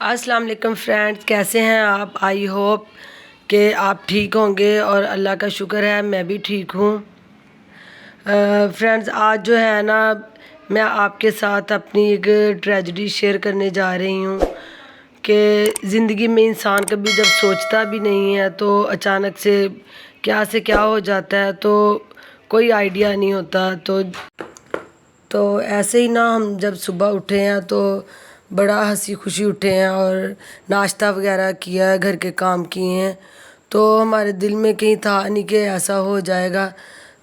السلام علیکم فرینڈز، کیسے ہیں آپ؟ آئی ہوپ کہ آپ ٹھیک ہوں گے اور اللہ کا شکر ہے میں بھی ٹھیک ہوں۔ فرینڈز، آج جو ہے نا میں آپ کے ساتھ اپنی ایک ٹریجڈی شیئر کرنے جا رہی ہوں کہ زندگی میں انسان کبھی جب سوچتا بھی نہیں ہے تو اچانک سے کیا ہو جاتا ہے تو کوئی آئیڈیا نہیں ہوتا۔ تو ایسے ہی نا ہم جب صبح اٹھے ہیں تو بڑا ہنسی خوشی اٹھے ہیں اور ناشتہ وغیرہ کیا ہے، گھر کے کام کیے ہیں، تو ہمارے دل میں کہیں تھا نہیں کہ ایسا ہو جائے گا۔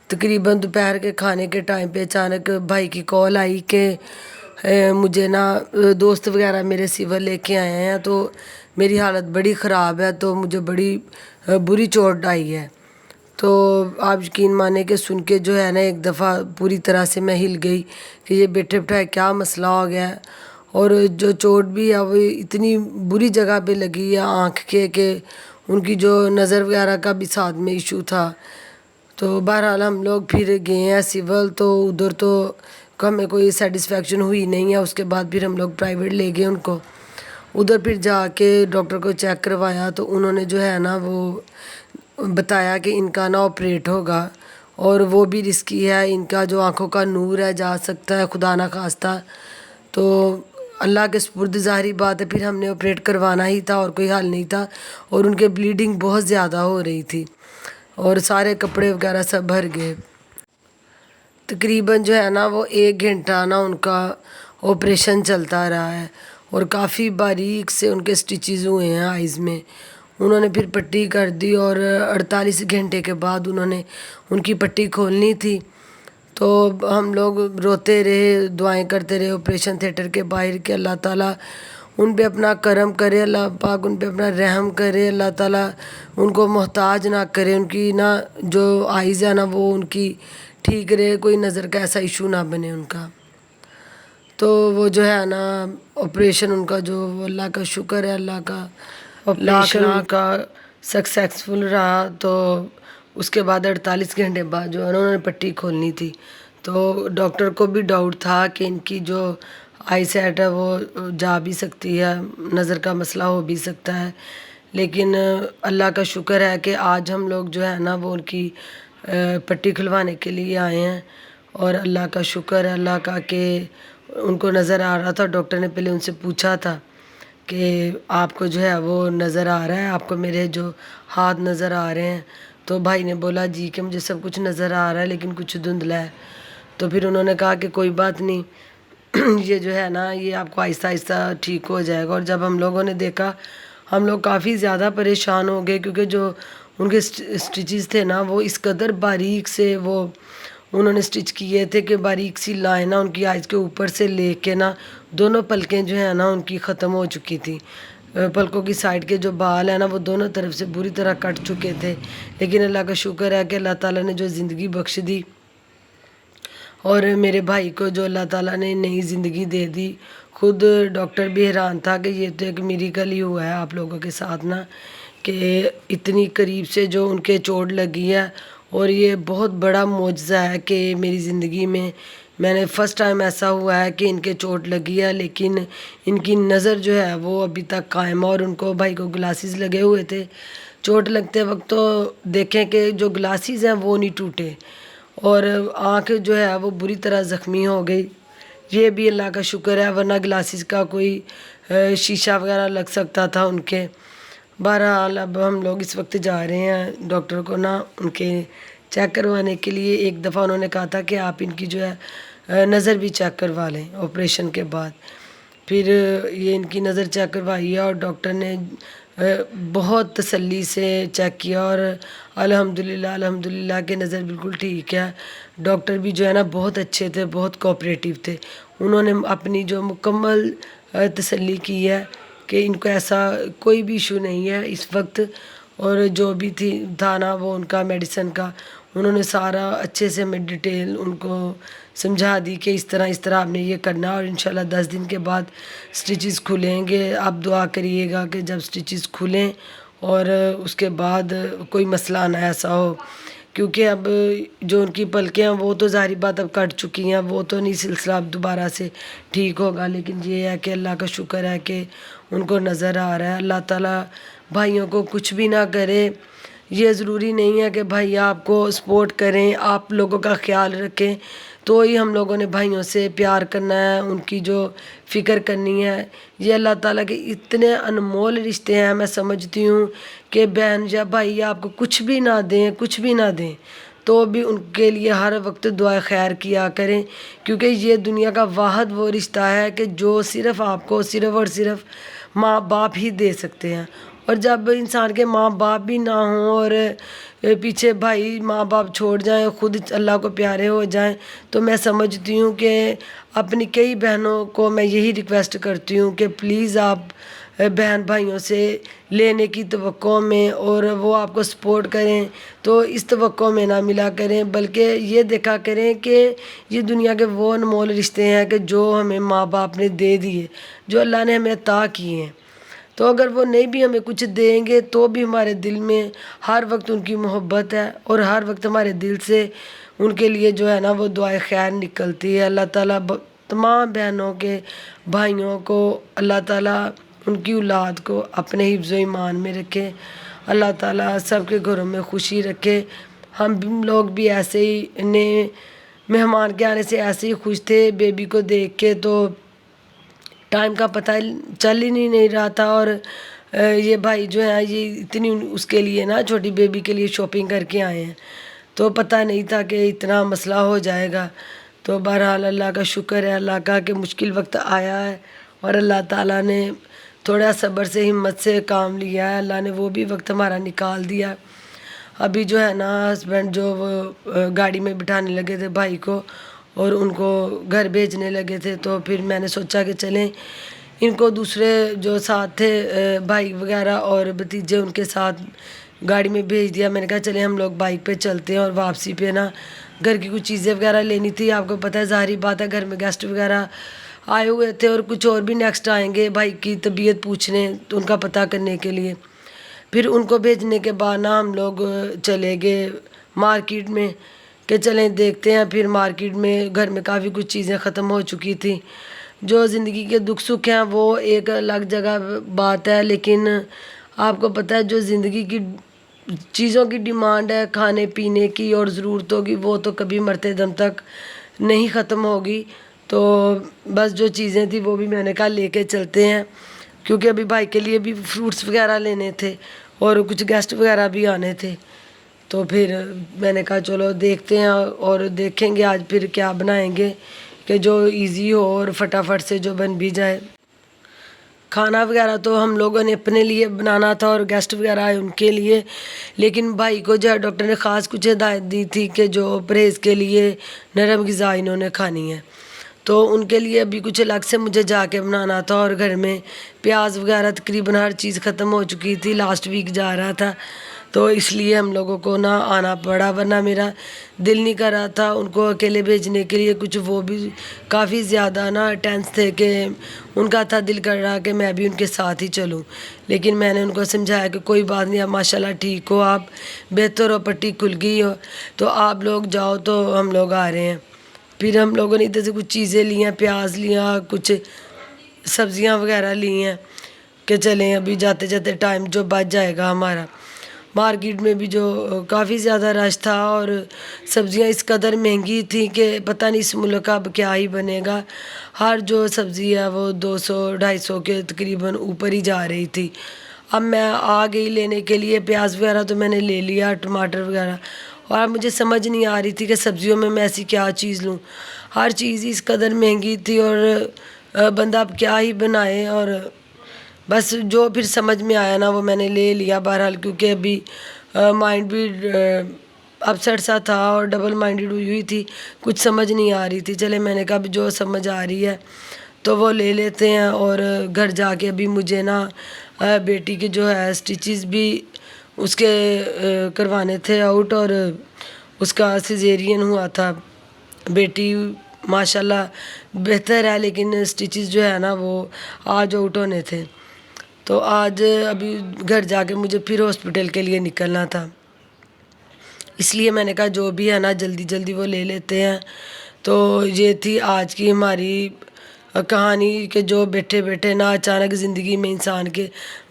تقریباً دوپہر کے کھانے کے ٹائم پہ اچانک بھائی کی کال آئی کہ مجھے نا دوست وغیرہ میرے سیور لے کے آئے ہیں تو میری حالت بڑی خراب ہے، تو مجھے بڑی بری چوٹ آئی ہے۔ تو آپ یقین مانیں کہ سن کے جو ہے نا ایک دفعہ پوری طرح سے میں ہل گئی کہ یہ بیٹھے بٹھائے کیا مسئلہ ہو گیا ہے، اور جو چوٹ بھی ہے وہ اتنی بری جگہ پہ لگی ہے آنکھ کے کہ ان کی جو نظر وغیرہ کا بھی ساتھ میں ایشو تھا۔ تو بہرحال ہم لوگ پھر گئے ہیں سول، تو ادھر تو ہمیں کوئی سیٹسفیکشن ہوئی نہیں ہے۔ اس کے بعد پھر ہم لوگ پرائیویٹ لے گئے ان کو، ادھر پھر جا کے ڈاکٹر کو چیک کروایا تو انہوں نے جو ہے نا وہ بتایا کہ ان کا نا آپریٹ ہوگا، اور وہ بھی رسکی ہے، ان کا جو آنکھوں کا نور ہے جا سکتا ہے خدا نہ خواستہ۔ تو اللہ کے سپرد ظاہری بات ہے، پھر ہم نے آپریٹ کروانا ہی تھا اور کوئی حل نہیں تھا، اور ان کے بلیڈنگ بہت زیادہ ہو رہی تھی اور سارے کپڑے وغیرہ سب بھر گئے۔ تقریباً جو ہے نا وہ 1 گھنٹہ نا ان کا آپریشن چلتا رہا ہے، اور کافی باریک سے ان کے سٹیچز ہوئے ہیں آئیز میں۔ انہوں نے پھر پٹی کر دی اور 48 گھنٹے کے بعد انہوں نے ان کی پٹی کھولنی تھی۔ تو ہم لوگ روتے رہے، دعائیں کرتے رہے آپریشن تھیٹر کے باہر کہ اللہ تعالیٰ ان پہ اپنا کرم کرے، اللہ پاک ان پہ اپنا رحم کرے، اللہ تعالیٰ ان کو محتاج نہ کرے، ان کی نا جو آئیز ہے نا وہ ان کی ٹھیک رہے، کوئی نظر کا ایسا ایشو نہ بنے ان کا۔ تو وہ جو ہے نا آپریشن ان کا جو اللہ کا شکر ہے، اللہ کا آپریشن ان کا سکسیسفل رہا۔ تو اس کے بعد 48 گھنٹے بعد جو انہوں نے پٹی کھولنی تھی، تو ڈاکٹر کو بھی ڈاؤٹ تھا کہ ان کی جو آئی سیٹ ہے وہ جا بھی سکتی ہے، نظر کا مسئلہ ہو بھی سکتا ہے، لیکن اللہ کا شکر ہے کہ آج ہم لوگ جو ہے نا وہ ان کی پٹی کھلوانے کے لیے آئے ہیں، اور اللہ کا شکر ہے اللہ کا کہ ان کو نظر آ رہا تھا۔ ڈاکٹر نے پہلے ان سے پوچھا تھا کہ آپ کو جو ہے وہ نظر آ رہا ہے، آپ کو میرے جو ہاتھ نظر آ رہے ہیں؟ تو بھائی نے بولا جی کہ مجھے سب کچھ نظر آ رہا ہے لیکن کچھ دھندلا ہے۔ تو پھر انہوں نے کہا کہ کوئی بات نہیں، یہ جو ہے نا یہ آپ کو آہستہ آہستہ ٹھیک ہو جائے گا۔ اور جب ہم لوگوں نے دیکھا، ہم لوگ کافی زیادہ پریشان ہو گئے، کیونکہ جو ان کے سٹیچز تھے نا وہ اس قدر باریک سے وہ انہوں نے سٹچ کیے تھے کہ باریک سی لائن نا ان کی آئیز کے اوپر سے لے کے نا دونوں پلکیں جو ہے نا ان کی ختم ہو چکی تھی۔ پلکوں کی سائڈ کے جو بال ہیں نا وہ دونوں طرف سے بری طرح کٹ چکے تھے، لیکن اللہ کا شکر ہے کہ اللہ تعالیٰ نے جو زندگی بخش دی، اور میرے بھائی کو جو اللہ تعالیٰ نے نئی زندگی دے دی۔ خود ڈاکٹر بھی حیران تھا کہ یہ تو ایک میریکل ہی ہوا ہے آپ لوگوں کے ساتھ نا، کہ اتنی قریب سے جو ان کے چوٹ لگی ہے، اور یہ بہت بڑا معجزہ ہے کہ میری زندگی میں نے فرسٹ ٹائم ایسا ہوا ہے کہ ان کے چوٹ لگی ہے، لیکن ان کی نظر جو ہے وہ ابھی تک قائم ہے، اور ان کو بھائی کو گلاسز لگے ہوئے تھے۔ چوٹ لگتے وقت تو دیکھیں کہ جو گلاسز ہیں وہ نہیں ٹوٹے، اور آنکھ جو ہے وہ بری طرح زخمی ہو گئی۔ یہ بھی اللہ کا شکر ہے، ورنہ گلاسز کا کوئی شیشہ وغیرہ لگ سکتا تھا ان کے۔ بہرحال اب ہم لوگ اس وقت جا رہے ہیں ڈاکٹر کو نا ان کے چیک کروانے کے لیے۔ ایک دفعہ انہوں نے کہا تھا کہ آپ ان کی جو ہے نظر بھی چیک کروا لیں آپریشن کے بعد۔ پھر یہ ان کی نظر چیک کروائی ہے، اور ڈاکٹر نے بہت تسلی سے چیک کیا، اور الحمدللہ کہ نظر بالکل ٹھیک ہے۔ ڈاکٹر بھی جو ہے نا بہت اچھے تھے، بہت کوآپریٹیو تھے، انہوں نے اپنی جو مکمل تسلی کی ہے کہ ان کو ایسا کوئی بھی ایشو نہیں ہے اس وقت، اور جو بھی تھا نا وہ ان کا میڈیسن کا انہوں نے سارا اچھے سے میں ڈیٹیل ان کو سمجھا دی کہ اس طرح آپ نے یہ کرنا، اور انشاءاللہ 10 دن کے بعد سٹیچز کھلیں گے۔ آپ دعا کریے گا کہ جب سٹیچز کھلیں اور اس کے بعد کوئی مسئلہ نہ ایسا ہو کیونکہ اب جو ان کی پلکیں ہیں وہ تو ظاہری بات اب کٹ چکی ہیں، وہ تو نہیں سلسلہ اب دوبارہ سے ٹھیک ہوگا، لیکن یہ ہے کہ اللہ کا شکر ہے کہ ان کو نظر آ رہا ہے۔ اللہ تعالیٰ بھائیوں کو کچھ بھی نہ کرے۔ یہ ضروری نہیں ہے کہ بھائی آپ کو سپورٹ کریں، آپ لوگوں کا خیال رکھیں تو ہی ہم لوگوں نے بھائیوں سے پیار کرنا ہے، ان کی جو فکر کرنی ہے۔ یہ اللہ تعالیٰ کے اتنے انمول رشتے ہیں، میں سمجھتی ہوں کہ بہن یا بھائی آپ کو کچھ بھی نہ دیں، کچھ بھی نہ دیں تو بھی ان کے لیے ہر وقت دعا خیر کیا کریں، کیونکہ یہ دنیا کا واحد وہ رشتہ ہے کہ جو صرف آپ کو صرف اور صرف ماں باپ ہی دے سکتے ہیں۔ اور جب انسان کے ماں باپ بھی نہ ہوں اور پیچھے بھائی ماں باپ چھوڑ جائیں، خود اللہ کو پیارے ہو جائیں، تو میں سمجھتی ہوں کہ اپنی کئی بہنوں کو میں یہی ریکویسٹ کرتی ہوں کہ پلیز آپ بہن بھائیوں سے لینے کی توقع میں اور وہ آپ کو سپورٹ کریں تو اس توقع میں نہ ملا کریں، بلکہ یہ دیکھا کریں کہ یہ دنیا کے وہ انمول رشتے ہیں کہ جو ہمیں ماں باپ نے دے دیے، جو اللہ نے ہمیں عطا کیے ہیں۔ تو اگر وہ نہیں بھی ہمیں کچھ دیں گے تو بھی ہمارے دل میں ہر وقت ان کی محبت ہے اور ہر وقت ہمارے دل سے ان کے لیے جو ہے نا وہ دعائیں خیر نکلتی ہے۔ اللہ تعالیٰ تمام بہنوں کے بھائیوں کو اللہ تعالیٰ ان کی اولاد کو اپنے حفظ و ایمان میں رکھے، اللہ تعالیٰ سب کے گھروں میں خوشی رکھے۔ ہم لوگ بھی ایسے ہی نئے مہمان کے آنے سے ایسے ہی خوش تھے، بیبی کو دیکھ کے تو ٹائم کا پتہ چل ہی نہیں رہا تھا، اور یہ بھائی جو ہیں یہ اتنی اس کے لیے نا چھوٹی بیبی کے لیے شاپنگ کر کے آئے ہیں، تو پتہ نہیں تھا کہ اتنا مسئلہ ہو جائے گا۔ تو بہرحال اللہ کا شکر ہے، اللہ کا کہ مشکل وقت آیا ہے اور اللہ تعالیٰ نے تھوڑا صبر سے ہمت سے کام لیا ہے، اللہ نے وہ بھی وقت ہمارا نکال دیا۔ ابھی جو ہے نا ہسبینڈ جو وہ گاڑی میں بٹھانے لگے تھے بھائی کو اور ان کو گھر بھیجنے لگے تھے، تو پھر میں نے سوچا کہ چلیں ان کو دوسرے جو ساتھ تھے بھائی وغیرہ اور بھتیجے ان کے ساتھ گاڑی میں بھیج دیا۔ میں نے کہا چلیں ہم لوگ بائک پہ چلتے ہیں، اور واپسی پہ نا گھر کی کچھ چیزیں وغیرہ لینی تھی۔ آپ کو پتہ ہے ظاہری بات ہے گھر میں گیسٹ وغیرہ آئے ہوئے تھے اور کچھ اور بھی نیکسٹ آئیں گے بھائی کی طبیعت پوچھنے، تو ان کا پتہ کرنے کے لیے۔ پھر ان کو بھیجنے کے بعد نا ہم لوگ چلے گئے مارکیٹ میں کہ چلیں دیکھتے ہیں۔ پھر مارکیٹ میں گھر میں کافی کچھ چیزیں ختم ہو چکی تھیں۔ جو زندگی کے دکھ سکھ ہیں وہ ایک الگ جگہ بات ہے، لیکن آپ کو پتہ ہے جو زندگی کی چیزوں کی ڈیمانڈ ہے کھانے پینے کی اور ضرورتوں کی، وہ تو کبھی مرتے دم تک نہیں ختم ہوگی۔ تو بس جو چیزیں تھیں وہ بھی میں نے کہا لے کے چلتے ہیں، کیونکہ ابھی بھائی کے لیے بھی فروٹس وغیرہ لینے تھے اور کچھ گیسٹ وغیرہ بھی آنے تھے۔ تو پھر میں نے کہا چلو دیکھتے ہیں اور دیکھیں گے آج پھر کیا بنائیں گے کہ جو ایزی ہو اور فٹافٹ سے جو بن بھی جائے۔ کھانا وغیرہ تو ہم لوگوں نے اپنے لیے بنانا تھا اور گیسٹ وغیرہ آئے ان کے لیے، لیکن بھائی کو جو ہے ڈاکٹر نے خاص کچھ ہدایت دی تھی کہ جو پرہیز کے لیے نرم غذا انہوں نے کھانی ہے، تو ان کے لیے ابھی کچھ الگ سے مجھے جا کے بنانا تھا، اور گھر میں پیاز وغیرہ تقریباً ہر چیز ختم ہو چکی تھی، لاسٹ ویک جا رہا تھا تو اس لیے ہم لوگوں کو نہ آنا پڑا، ورنہ میرا دل نہیں کر رہا تھا ان کو اکیلے بھیجنے کے لیے۔ کچھ وہ بھی کافی زیادہ نا ٹینس تھے کہ ان کا تھا دل کر رہا کہ میں بھی ان کے ساتھ ہی چلوں، لیکن میں نے ان کو سمجھایا کہ کوئی بات نہیں، آپ ماشاء اللہ ٹھیک ہو، آپ بہتر ہو، پٹی کھل گئی ہو تو آپ لوگ جاؤ، تو ہم لوگ آ رہے ہیں۔ پھر ہم لوگوں نے ادھر سے کچھ چیزیں لی ہیں، پیاز لیا، کچھ سبزیاں وغیرہ لی ہیں کہ چلیں ابھی جاتے جاتے ٹائم جو بچ جائے گا ہمارا۔ مارکیٹ میں بھی جو کافی زیادہ رش تھا اور سبزیاں اس قدر مہنگی تھیں کہ پتہ نہیں اس ملک کا اب کیا ہی بنے گا۔ ہر جو سبزی ہے وہ 200-250 کے تقریباً اوپر ہی جا رہی تھی۔ اب میں آ گئی لینے کے لیے پیاز وغیرہ، تو میں نے لے لیا، ٹماٹر وغیرہ، اور مجھے سمجھ نہیں آ رہی تھی کہ سبزیوں میں ایسی کیا چیز لوں۔ ہر چیز اس قدر مہنگی تھی اور بندہ اب کیا ہی بنائے، اور بس جو پھر سمجھ میں آیا نا وہ میں نے لے لیا بہرحال، کیونکہ ابھی مائنڈ بھی اپسیٹ سا تھا اور ڈبل مائنڈڈ ہوئی تھی، کچھ سمجھ نہیں آ رہی تھی۔ چلے میں نے کہا اب جو سمجھ آ رہی ہے تو وہ لے لیتے ہیں، اور گھر جا کے ابھی مجھے نا بیٹی کے جو ہے سٹیچز بھی اس کے کروانے تھے آؤٹ، اور اس کا سیزیرین ہوا تھا۔ بیٹی ماشاءاللہ بہتر ہے، لیکن سٹیچز جو ہے نا وہ آج آؤٹ ہونے تھے، تو آج ابھی گھر جا کے مجھے پھر ہاسپٹل کے لیے نکلنا تھا، اس لیے میں نے کہا جو بھی ہے نا جلدی جلدی وہ لے لیتے ہیں۔ تو یہ تھی آج کی ہماری کہانی کہ جو بیٹھے بیٹھے نا اچانک زندگی میں انسان کے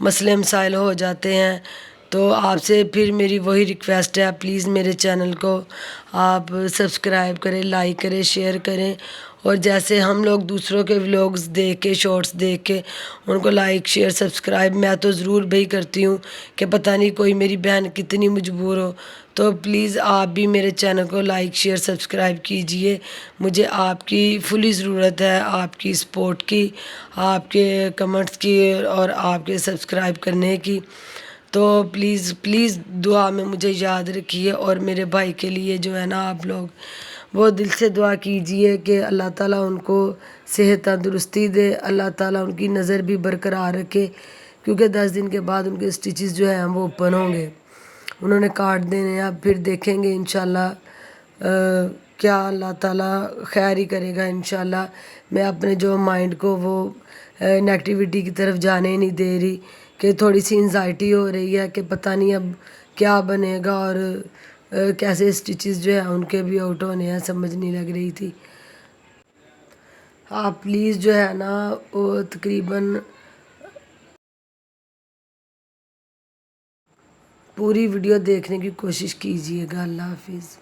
مسئلے مسائل ہو جاتے ہیں۔ تو آپ سے پھر میری وہی ریکویسٹ ہے، پلیز میرے چینل کو آپ سبسکرائب کریں، لائک کریں، شیئر کریں، اور جیسے ہم لوگ دوسروں کے ولاگز دیکھ کے، شارٹس دیکھ کے ان کو لائک شیئر سبسکرائب میں تو ضرور بھی کرتی ہوں کہ پتہ نہیں کوئی میری بہن کتنی مجبور ہو، تو پلیز آپ بھی میرے چینل کو لائک شیئر سبسکرائب کیجئے۔ مجھے آپ کی فلی ضرورت ہے، آپ کی سپورٹ کی، آپ کے کمنٹس کی، اور آپ کے سبسکرائب کرنے کی۔ تو پلیز پلیز دعا میں مجھے یاد رکھیے، اور میرے بھائی کے لیے جو ہے نا آپ لوگ وہ دل سے دعا کیجئے کہ اللہ تعالیٰ ان کو صحت تندرستی دے، اللہ تعالیٰ ان کی نظر بھی برقرار رکھے، کیونکہ 10 دن کے بعد ان کے سٹیچز جو ہیں وہ اوپن ہوں گے، انہوں نے کاٹ دینے ہیں۔ اب پھر دیکھیں گے انشاءاللہ کیا اللہ تعالیٰ خیر ہی کرے گا انشاءاللہ۔ میں اپنے جو مائنڈ کو وہ نیگیٹیوٹی کی طرف جانے ہی نہیں دے رہی، کہ تھوڑی سی انزائٹی ہو رہی ہے کہ پتہ نہیں اب کیا بنے گا، اور کیسے سٹیچز جو ہیں ان کے بھی آؤٹ ہونے ہیں، سمجھ نہیں لگ رہی تھی۔ آپ پلیز جو ہے نا وہ تقریباً پوری ویڈیو دیکھنے کی کوشش کیجئے گا۔ اللہ حافظ۔